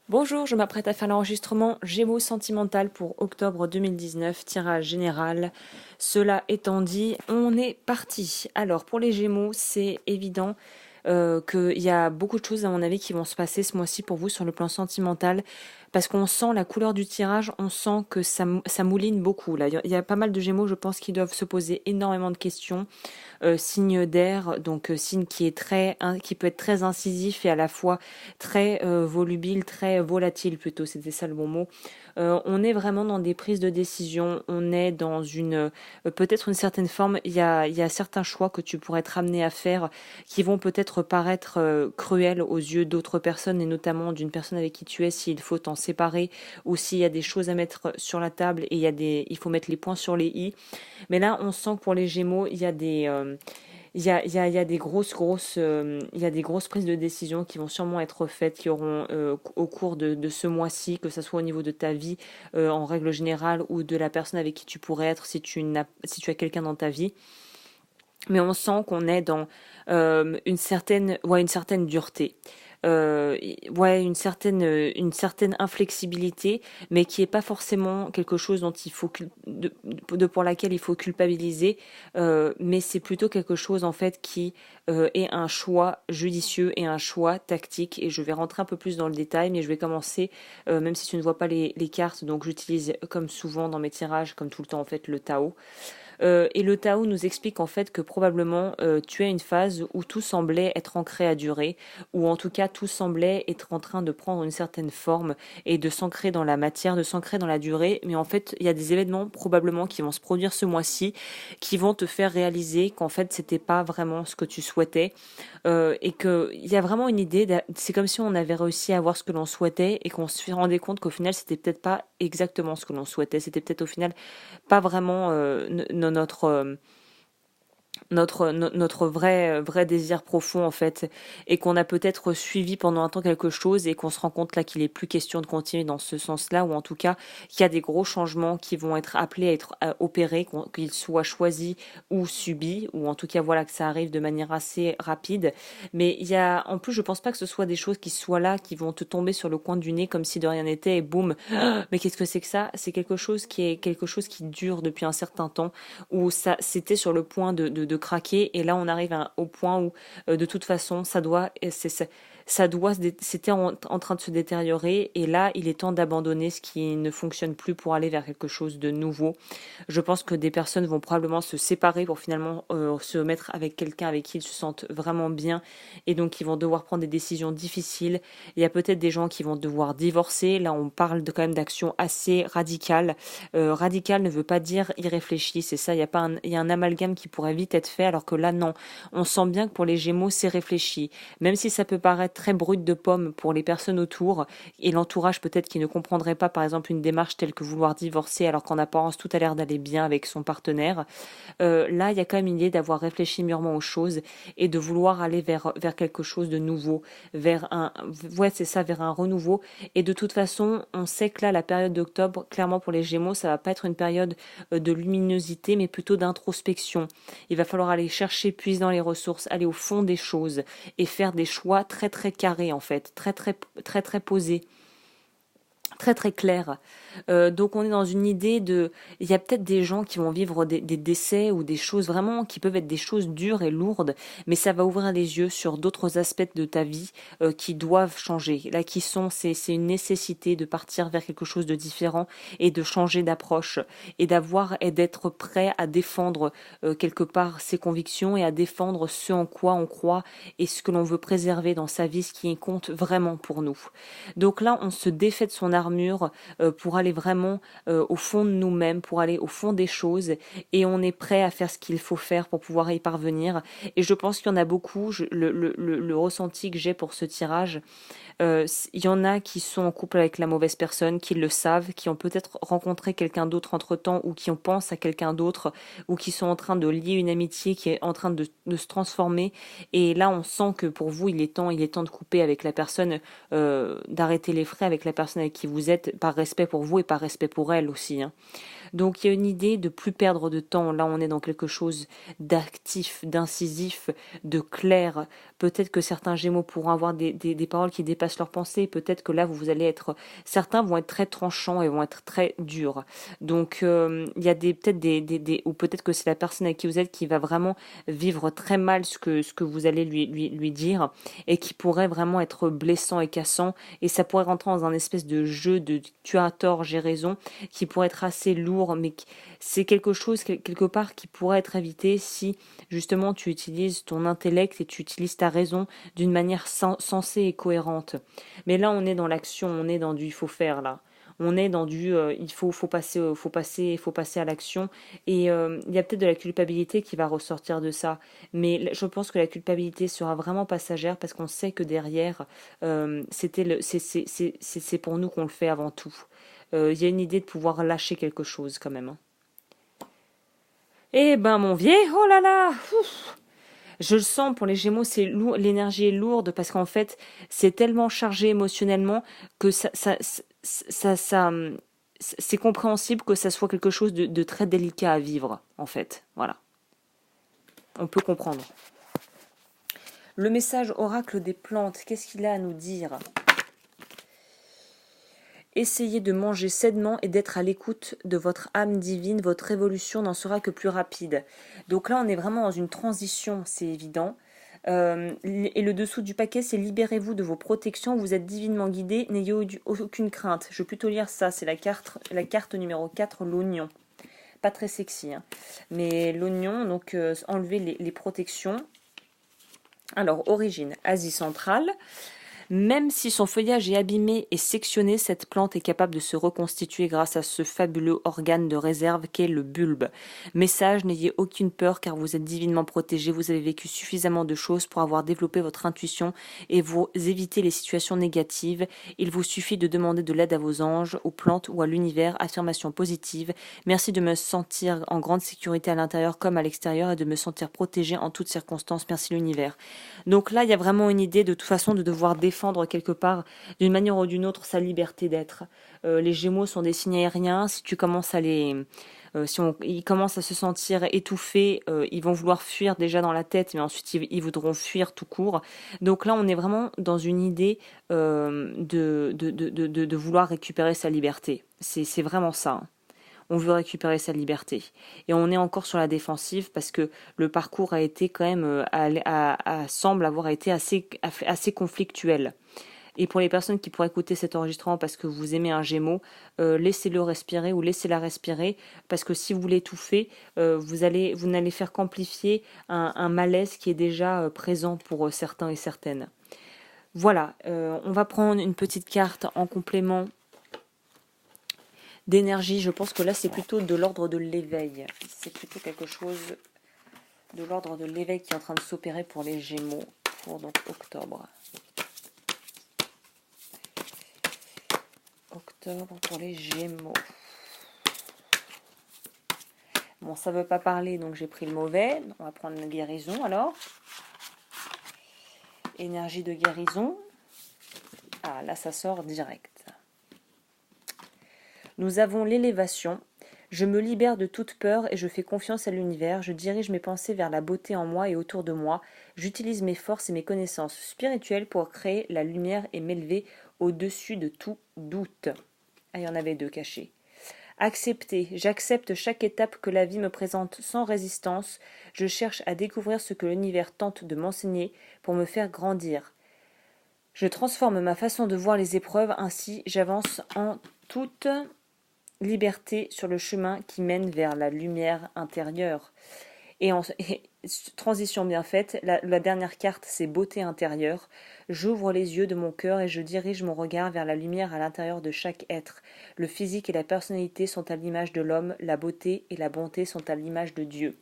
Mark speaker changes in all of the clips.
Speaker 1: Bonjour, je m'apprête à faire l'enregistrement Gémeaux sentimental pour octobre 2019, tirage général. Cela étant dit, on est parti. Alors pour les Gémeaux, c'est évident qu'il y a beaucoup de choses à mon avis qui vont se passer ce mois-ci pour vous sur le plan sentimental, parce qu'on sent la couleur du tirage, on sent que ça mouline beaucoup. Là, il y a pas mal de Gémeaux, je pense, qui doivent se poser énormément de questions. Signe d'air, donc signe qui est qui peut être très incisif et à la fois très volubile, très volatile plutôt, c'était ça le bon mot. On est vraiment dans des prises de décision, on est dans peut-être une certaine forme, il y a certains choix que tu pourrais être amené à faire qui vont peut-être paraître cruels aux yeux d'autres personnes et notamment d'une personne avec qui tu es s'il faut t'en séparer ou s'il y a des choses à mettre sur la table et il faut mettre les points sur les i. Mais là, on sent que pour les Gémeaux, il y a des il y a des grosses prises de décision qui vont sûrement être faites, qui auront au cours de ce mois-ci, que ce soit au niveau de ta vie en règle générale ou de la personne avec qui tu pourrais être si tu as quelqu'un dans ta vie. Mais on sent qu'on est dans une certaine dureté. Ouais, une certaine inflexibilité, mais qui est pas forcément quelque chose dont il faut pour laquelle il faut culpabiliser, mais c'est plutôt quelque chose en fait qui est un choix judicieux et un choix tactique. Et je vais rentrer un peu plus dans le détail, mais je vais commencer, même si tu ne vois pas les cartes, donc j'utilise comme souvent dans mes tirages, comme tout le temps en fait, le Tao. Et le Tao nous explique en fait que probablement tu as une phase où tout semblait être ancré à durer, ou en tout cas tout semblait être en train de prendre une certaine forme et de s'ancrer dans la matière, de s'ancrer dans la durée. Mais en fait, il y a des événements probablement qui vont se produire ce mois-ci, qui vont te faire réaliser qu'en fait c'était pas vraiment ce que tu souhaitais, et que il y a vraiment une idée. C'est comme si on avait réussi à avoir ce que l'on souhaitait et qu'on se rendait compte qu'au final c'était peut-être pas exactement ce que l'on souhaitait. C'était peut-être au final pas vraiment notre vrai désir profond en fait, et qu'on a peut-être suivi pendant un temps quelque chose et qu'on se rend compte là qu'il est plus question de continuer dans ce sens-là, ou en tout cas qu'il y a des gros changements qui vont être appelés à être opérés, qu'ils soient choisis ou subis, ou en tout cas voilà que ça arrive de manière assez rapide. Mais il y a en plus, je pense pas que ce soit des choses qui soient là, qui vont te tomber sur le coin du nez comme si de rien n'était et boum. Mais qu'est-ce que c'est que ça? C'est quelque chose qui dure depuis un certain temps, où ça c'était sur le point de craquer, et là on arrive au point où de toute façon c'était en train de se détériorer, et là il est temps d'abandonner ce qui ne fonctionne plus pour aller vers quelque chose de nouveau. Je pense que des personnes vont probablement se séparer pour finalement se mettre avec quelqu'un avec qui ils se sentent vraiment bien, et donc ils vont devoir prendre des décisions difficiles. Il y a peut-être des gens qui vont devoir divorcer. Là on parle quand même d'actions assez radicales. Radical ne veut pas dire irréfléchi, c'est ça, il y a un amalgame qui pourrait vite être fait, alors que là non, on sent bien que pour les Gémeaux c'est réfléchi, même si ça peut paraître très brut de pomme pour les personnes autour, et l'entourage peut-être qui ne comprendrait pas par exemple une démarche telle que vouloir divorcer alors qu'en apparence tout a l'air d'aller bien avec son partenaire. Là il y a quand même une idée d'avoir réfléchi mûrement aux choses et de vouloir aller vers quelque chose de nouveau, ouais c'est ça, vers un renouveau. Et de toute façon on sait que là la période d'octobre, clairement pour les Gémeaux, ça va pas être une période de luminosité, mais plutôt d'introspection. Il va falloir aller chercher, puiser dans les ressources, aller au fond des choses et faire des choix très très carrés en fait, très posés, très très clair. Donc on est dans une idée il y a peut-être des gens qui vont vivre des décès ou des choses vraiment qui peuvent être des choses dures et lourdes, mais ça va ouvrir les yeux sur d'autres aspects de ta vie qui doivent changer. Là, c'est une nécessité de partir vers quelque chose de différent et de changer d'approche, et d'être prêt à défendre quelque part ses convictions et à défendre ce en quoi on croit et ce que l'on veut préserver dans sa vie, ce qui compte vraiment pour nous. Donc là, on se défait de son armure pour aller vraiment au fond de nous-mêmes, pour aller au fond des choses, et on est prêt à faire ce qu'il faut faire pour pouvoir y parvenir. Et je pense qu'il y en a beaucoup, le ressenti que j'ai pour ce tirage, il y en a qui sont en couple avec la mauvaise personne, qui le savent, qui ont peut-être rencontré quelqu'un d'autre entre-temps, ou qui en pensent à quelqu'un d'autre, ou qui sont en train de lier une amitié qui est en train de se transformer. Et là, on sent que pour vous, il est temps de couper avec la personne, d'arrêter les frais avec la personne avec qui vous êtes, par respect pour vous et par respect pour elle aussi, hein. Donc il y a une idée de plus perdre de temps. Là, on est dans quelque chose d'actif, d'incisif, de clair. Peut-être que certains Gémeaux pourront avoir des paroles qui dépassent leurs pensées. Peut-être que là, vous allez être... Certains vont être très tranchants et vont être très durs. Donc il y a peut-être ou peut-être que c'est la personne avec qui vous êtes qui va vraiment vivre très mal ce que vous allez lui dire et qui pourrait vraiment être blessant et cassant. Et ça pourrait rentrer dans un espèce de jeu de tu as tort, j'ai raison, qui pourrait être assez lourd, mais c'est quelque chose, quelque part, qui pourrait être évité si, justement, tu utilises ton intellect et tu utilises ta raison d'une manière sensée et cohérente. Mais là, on est dans l'action, on est dans du il faut faire, là. On est dans du il faut passer, faut passer à l'action. Et il y a peut-être de la culpabilité qui va ressortir de ça. Mais je pense que la culpabilité sera vraiment passagère parce qu'on sait que derrière, c'est pour nous qu'on le fait avant tout. Il y a une idée de pouvoir lâcher quelque chose quand même. Eh ben mon vieil, oh là là, ouf. Je le sens pour les Gémeaux, c'est lourd, l'énergie est lourde parce qu'en fait c'est tellement chargé émotionnellement que c'est compréhensible que ça soit quelque chose de très délicat à vivre en fait. Voilà, on peut comprendre. Le message oracle des plantes, qu'est-ce qu'il a à nous dire ? Essayez de manger sainement et d'être à l'écoute de votre âme divine, votre évolution n'en sera que plus rapide. Donc là, on est vraiment dans une transition, c'est évident. Et le dessous du paquet, c'est libérez-vous de vos protections, vous êtes divinement guidé, n'ayez aucune crainte. Je vais plutôt lire ça, c'est la carte numéro 4, l'oignon. Pas très sexy, hein. Mais l'oignon, donc enlever les protections. Alors, origine, Asie centrale. Même si son feuillage est abîmé et sectionné, cette plante est capable de se reconstituer grâce à ce fabuleux organe de réserve qu'est le bulbe. Message, n'ayez aucune peur car vous êtes divinement protégé, vous avez vécu suffisamment de choses pour avoir développé votre intuition et vous éviter les situations négatives. Il vous suffit de demander de l'aide à vos anges, aux plantes ou à l'univers. Affirmation positive. Merci de me sentir en grande sécurité à l'intérieur comme à l'extérieur et de me sentir protégé en toutes circonstances. Merci l'univers. Donc là, il y a vraiment une idée de toute façon de devoir défendre quelque part, d'une manière ou d'une autre, sa liberté d'être. Les Gémeaux sont des signes aériens. Si tu commences à ils commencent à se sentir étouffés, ils vont vouloir fuir déjà dans la tête, mais ensuite ils voudront fuir tout court. Donc là, on est vraiment dans une idée de vouloir récupérer sa liberté. C'est vraiment ça. On veut récupérer sa liberté. Et on est encore sur la défensive parce que le parcours a été quand même, semble avoir été assez conflictuel. Et pour les personnes qui pourraient écouter cet enregistrement parce que vous aimez un Gémeaux, laissez-le respirer ou laissez-la respirer parce que si vous l'étouffez, vous n'allez faire qu'amplifier un malaise qui est déjà présent pour certains et certaines. Voilà, on va prendre une petite carte en complément d'énergie. Je pense que là, c'est plutôt de l'ordre de l'éveil. C'est plutôt quelque chose de l'ordre de l'éveil qui est en train de s'opérer pour les Gémeaux pour donc octobre. Octobre pour les Gémeaux. Bon, ça veut pas parler, donc j'ai pris le mauvais. On va prendre une guérison alors. Énergie de guérison. Ah, là, ça sort direct. Nous avons l'élévation. Je me libère de toute peur et je fais confiance à l'univers. Je dirige mes pensées vers la beauté en moi et autour de moi. J'utilise mes forces et mes connaissances spirituelles pour créer la lumière et m'élever au-dessus de tout doute. Ah, il y en avait deux cachés. Accepter. J'accepte chaque étape que la vie me présente sans résistance. Je cherche à découvrir ce que l'univers tente de m'enseigner pour me faire grandir. Je transforme ma façon de voir les épreuves, ainsi j'avance en toute liberté sur le chemin qui mène vers la lumière intérieure. Et transition bien faite, la dernière carte, c'est beauté intérieure. J'ouvre les yeux de mon cœur et je dirige mon regard vers la lumière à l'intérieur de chaque être. Le physique et la personnalité sont à l'image de l'homme, la beauté et la bonté sont à l'image de Dieu.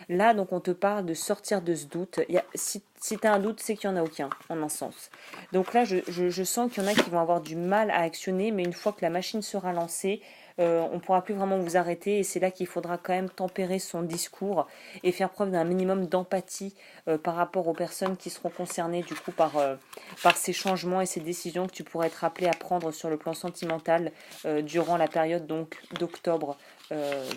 Speaker 1: Là, donc, on te parle de sortir de ce doute. Si tu as un doute, c'est qu'il n'y en a aucun, en un sens. Donc là, je sens qu'il y en a qui vont avoir du mal à actionner, mais une fois que la machine sera lancée, on ne pourra plus vraiment vous arrêter. Et c'est là qu'il faudra quand même tempérer son discours et faire preuve d'un minimum d'empathie par rapport aux personnes qui seront concernées du coup par ces changements et ces décisions que tu pourrais être appelé à prendre sur le plan sentimental durant la période d'octobre.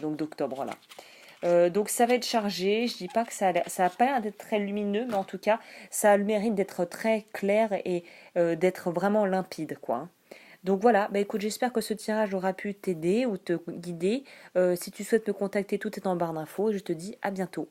Speaker 1: D'octobre là. Donc ça va être chargé, je dis pas que ça a pas l'air d'être très lumineux, mais en tout cas ça a le mérite d'être très clair et d'être vraiment limpide quoi, hein. Donc voilà, bah écoute, j'espère que ce tirage aura pu t'aider ou te guider. Si tu souhaites me contacter, tout est en barre d'infos et je te dis à bientôt.